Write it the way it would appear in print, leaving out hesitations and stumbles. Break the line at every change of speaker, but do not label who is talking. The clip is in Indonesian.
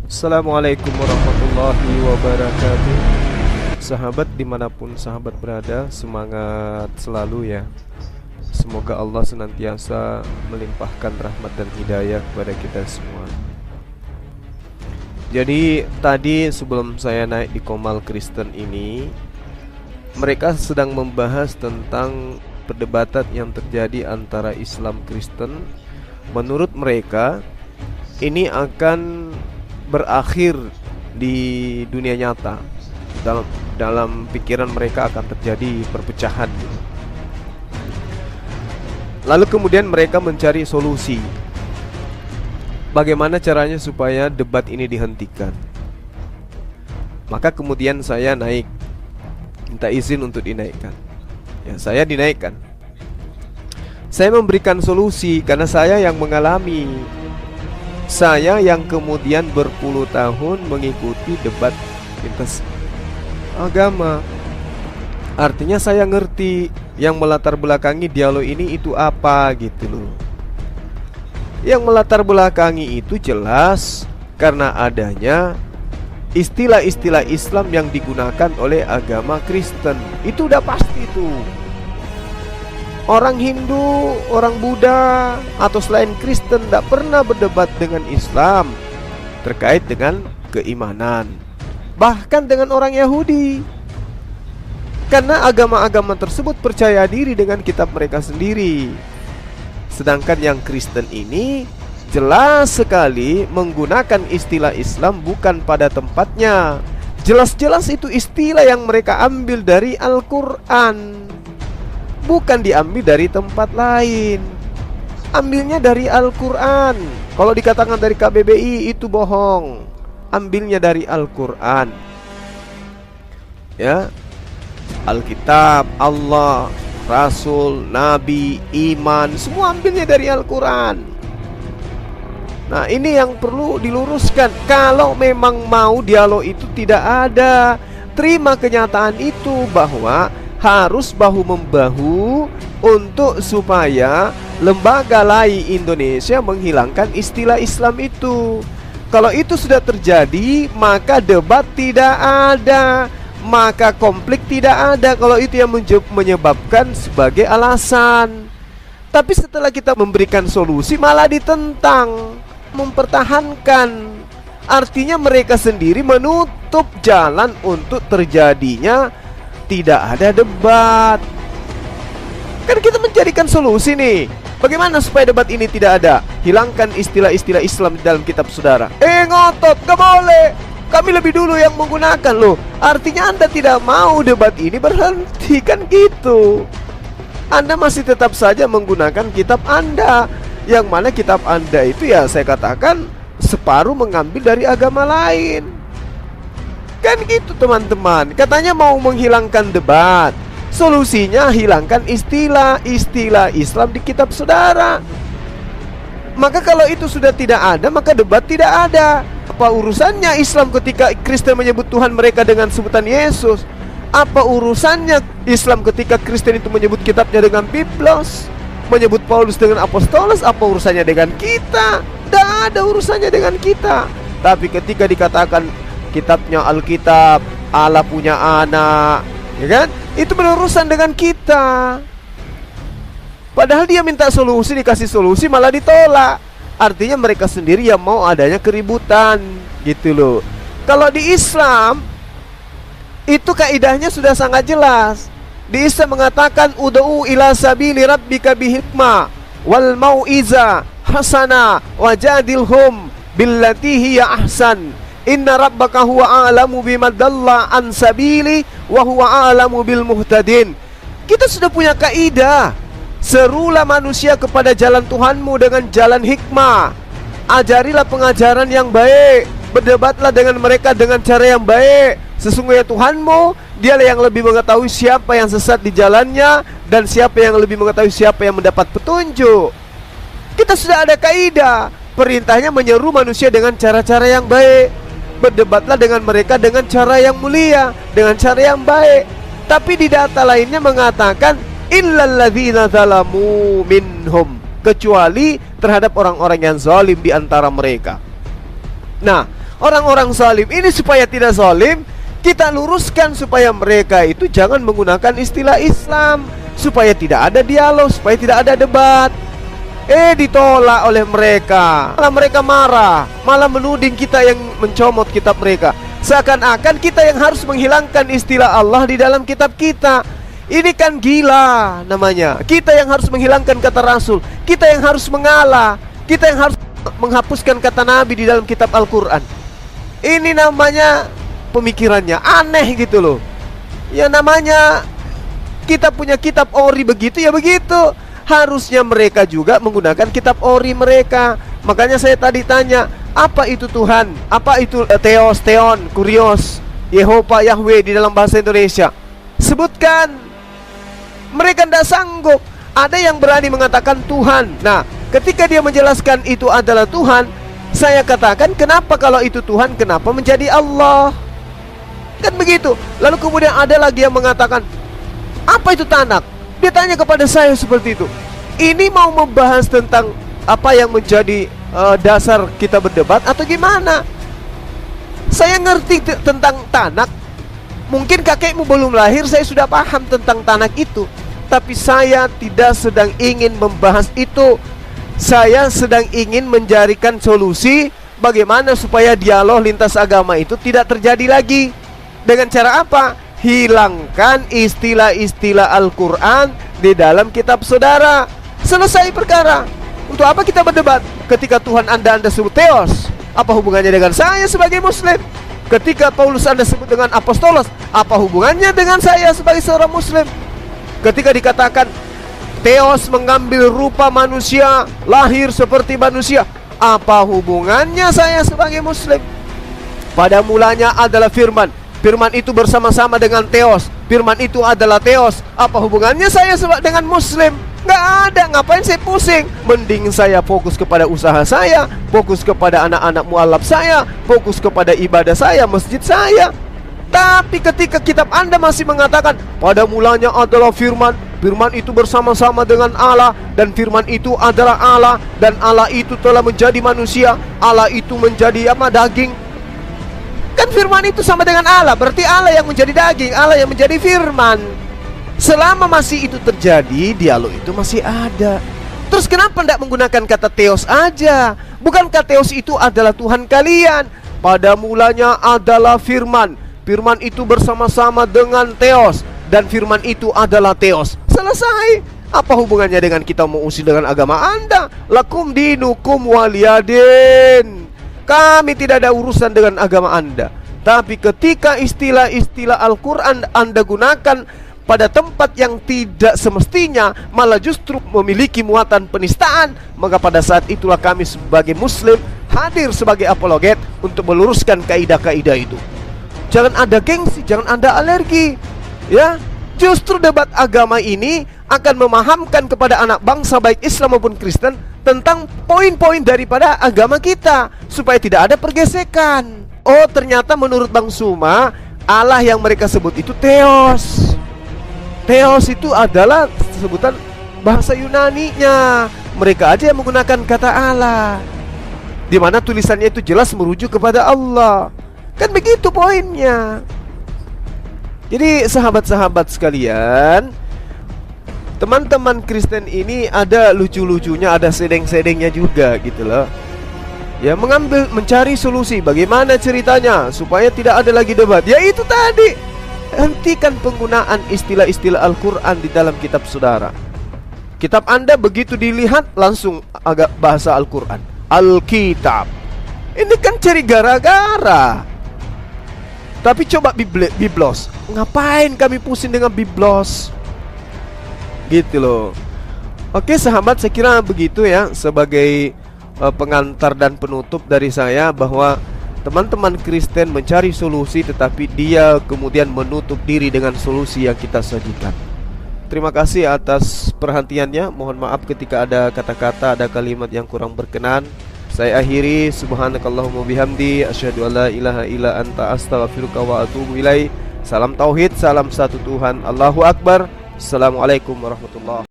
Assalamualaikum warahmatullahi wabarakatuh. Sahabat dimanapun sahabat berada, semangat selalu ya. Semoga Allah senantiasa melimpahkan rahmat dan hidayah kepada kita semua. Jadi tadi sebelum saya naik di Komal Kristen ini, mereka sedang membahas tentang perdebatan yang terjadi antara Islam Kristen. Menurut mereka ini akan berakhir di dunia nyata. Dalam pikiran mereka akan terjadi perpecahan. Lalu kemudian mereka mencari solusi. Bagaimana caranya supaya debat ini dihentikan? Maka kemudian saya naik, minta izin untuk dinaikkan. Ya, saya dinaikkan. Saya memberikan solusi karena saya yang mengalami. Saya yang kemudian berpuluh tahun mengikuti debat lintas agama. Artinya saya ngerti yang melatar belakangi dialog ini itu apa gitu loh. Yang melatar belakangi itu jelas karena adanya istilah-istilah Islam yang digunakan oleh agama Kristen. Itu udah pasti tuh. Orang Hindu, orang Buddha, atau selain Kristen tidak pernah berdebat dengan Islam terkait dengan keimanan. Bahkan dengan orang Yahudi, karena agama-agama tersebut percaya diri dengan kitab mereka sendiri. Sedangkan yang Kristen ini jelas sekali menggunakan istilah Islam bukan pada tempatnya. Jelas-jelas itu istilah yang mereka ambil dari Al-Quran, bukan diambil dari tempat lain. Ambilnya dari Al-Quran. Kalau dikatakan dari KBBI itu bohong. Ambilnya dari Al-Quran. Ya, Alkitab, Allah, Rasul, Nabi, iman, semua ambilnya dari Al-Quran. Nah, ini yang perlu diluruskan. Kalau memang mau dialog itu tidak ada, terima kenyataan itu bahwa harus bahu-membahu untuk supaya lembaga lai Indonesia menghilangkan istilah Islam itu. Kalau itu sudah terjadi, maka debat tidak ada, maka konflik tidak ada. Kalau itu yang menyebabkan sebagai alasan. Tapi setelah kita memberikan solusi malah ditentang, mempertahankan. Artinya mereka sendiri menutup jalan untuk terjadinya tidak ada debat. Kan kita mencarikan solusi nih. Bagaimana supaya debat ini tidak ada? Hilangkan istilah-istilah Islam di dalam kitab saudara. Ngotot, gak boleh. Kami lebih dulu yang menggunakan loh. Artinya Anda tidak mau debat ini berhenti, kan gitu. Anda masih tetap saja menggunakan kitab Anda, yang mana kitab Anda itu ya saya katakan separuh mengambil dari agama lain. Kan gitu teman-teman. Katanya mau menghilangkan debat. Solusinya hilangkan istilah-istilah Islam di kitab saudara. Maka kalau itu sudah tidak ada, maka debat tidak ada. Apa urusannya Islam ketika Kristen menyebut Tuhan mereka dengan sebutan Yesus? Apa urusannya Islam ketika Kristen itu menyebut kitabnya dengan Biblos, menyebut Paulus dengan Apostolos? Apa urusannya dengan kita? Tidak ada urusannya dengan kita. Tapi ketika dikatakan kitabnya Alkitab, Allah punya anak, ya kan? Itu berurusan dengan kita. Padahal dia minta solusi, dikasih solusi malah ditolak. Artinya mereka sendiri yang mau adanya keributan, gitu loh. Kalau di Islam itu kaidahnya sudah sangat jelas. Di Islam mengatakan ud'u ila sabili rabbika bihikmah wal mau'iza hasana wajadilhum billati hiya ahsan. Inna rabbaka huwa a'lamu bimadalla an sabili wa huwa a'lamu bil muhtadin. Kita sudah punya kaidah. Serulah manusia kepada jalan Tuhanmu dengan jalan hikmah. Ajarilah pengajaran yang baik. Berdebatlah dengan mereka dengan cara yang baik. Sesungguhnya Tuhanmu, dialah yang lebih mengetahui siapa yang sesat di jalannya, dan siapa yang lebih mengetahui siapa yang mendapat petunjuk. Kita sudah ada kaidah. Perintahnya menyeru manusia dengan cara-cara yang baik. Berdebatlah dengan mereka dengan cara yang mulia, dengan cara yang baik. Tapi di data lainnya mengatakan illalladzina zalamu minhum, kecuali terhadap orang-orang yang zalim di antara mereka. Nah, orang-orang zalim ini supaya tidak zalim, kita luruskan supaya mereka itu jangan menggunakan istilah Islam, supaya tidak ada dialog, supaya tidak ada debat. Ditolak oleh mereka, malah mereka marah, malah menuding kita yang mencomot kitab mereka. Seakan-akan kita yang harus menghilangkan istilah Allah di dalam kitab kita. Ini kan gila namanya. Kita yang harus menghilangkan kata Rasul, kita yang harus mengalah, kita yang harus menghapuskan kata Nabi di dalam kitab Al-Quran. Ini namanya pemikirannya aneh gitu loh. Ya namanya kita punya kitab ori begitu ya begitu. Harusnya mereka juga menggunakan kitab ori mereka. Makanya saya tadi tanya, apa itu Tuhan? Apa itu Theos, Theon, Kurios, Yehova, Yahweh di dalam bahasa Indonesia? Sebutkan. Mereka tidak sanggup. Ada yang berani mengatakan Tuhan. Nah, ketika dia menjelaskan itu adalah Tuhan, saya katakan, kenapa kalau itu Tuhan, kenapa menjadi Allah? Kan begitu. Lalu kemudian ada lagi yang mengatakan, apa itu Tanak? Dia tanya kepada saya seperti itu. Ini mau membahas tentang apa yang menjadi dasar kita berdebat atau gimana? Saya ngerti tentang Tanak. Mungkin kakekmu belum lahir, saya sudah paham tentang Tanak itu. Tapi saya tidak sedang ingin membahas itu. Saya sedang ingin mencarikan solusi bagaimana supaya dialog lintas agama itu tidak terjadi lagi. Dengan cara apa? Hilangkan istilah-istilah Al-Quran di dalam kitab saudara. Selesai perkara. Untuk apa kita berdebat? Ketika Tuhan Anda sebut Theos, apa hubungannya dengan saya sebagai Muslim? Ketika Paulus Anda sebut dengan Apostolos, apa hubungannya dengan saya sebagai seorang Muslim? Ketika dikatakan Theos mengambil rupa manusia, lahir seperti manusia, apa hubungannya saya sebagai Muslim? Pada mulanya adalah firman. Firman itu bersama-sama dengan Theos. Firman itu adalah Theos. Apa hubungannya saya dengan Muslim? Nggak ada. Ngapain saya pusing? Mending saya fokus kepada usaha saya, fokus kepada anak-anak mualaf saya, fokus kepada ibadah saya, masjid saya. Tapi ketika kitab Anda masih mengatakan pada mulanya adalah firman, firman itu bersama-sama dengan Allah, dan firman itu adalah Allah, dan Allah itu telah menjadi manusia, Allah itu menjadi daging. Kan firman itu sama dengan Allah, berarti Allah yang menjadi daging, Allah yang menjadi firman. Selama masih itu terjadi, dialog itu masih ada. Terus kenapa tidak menggunakan kata Theos aja? Bukankah Theos itu adalah Tuhan kalian? Pada mulanya adalah firman, firman itu bersama-sama dengan Theos, dan firman itu adalah Theos. Selesai. Apa hubungannya dengan kita mau usil dengan agama Anda? Lakum dinukum waliyadin. Kami tidak ada urusan dengan agama Anda. Tapi ketika istilah-istilah Al-Quran Anda gunakan pada tempat yang tidak semestinya, malah justru memiliki muatan penistaan, maka pada saat itulah kami sebagai Muslim hadir sebagai apologet untuk meluruskan kaidah-kaidah itu. Jangan ada gengsi, jangan ada alergi. Ya, justru debat agama ini akan memahamkan kepada anak bangsa baik Islam maupun Kristen tentang poin-poin daripada agama kita, supaya tidak ada pergesekan. Oh, ternyata menurut Bang Suma, Allah yang mereka sebut itu Theos. Theos itu adalah sebutan bahasa Yunani-nya. Mereka aja yang menggunakan kata Allah, di mana tulisannya itu jelas merujuk kepada Allah. Kan begitu poinnya. Jadi sahabat-sahabat sekalian, teman-teman Kristen ini ada lucu-lucunya, ada sedeng-sedengnya juga gitu loh. Ya, mencari solusi bagaimana ceritanya supaya tidak ada lagi debat. Ya itu tadi, hentikan penggunaan istilah-istilah Al-Quran di dalam kitab saudara. Kitab Anda begitu dilihat langsung agak bahasa Al-Quran, Alkitab. Ini kan cari gara-gara. Tapi coba Biblos, ngapain kami pusing dengan Biblos? Gitu loh. Oke sahabat, saya kira begitu ya, sebagai pengantar dan penutup dari saya, bahwa teman-teman Kristen mencari solusi, tetapi dia kemudian menutup diri dengan solusi yang kita sajikan. Terima kasih atas perhatiannya. Mohon maaf ketika ada kata-kata, ada kalimat yang kurang berkenan. Saya akhiri, subhanakallahumma bihamdi, asyhadu alla ilaha illa anta, astaghfiruka wa atubu ilaik. Salam tauhid, salam satu Tuhan, Allahu Akbar. Assalamualaikum warahmatullahi wabarakatuh.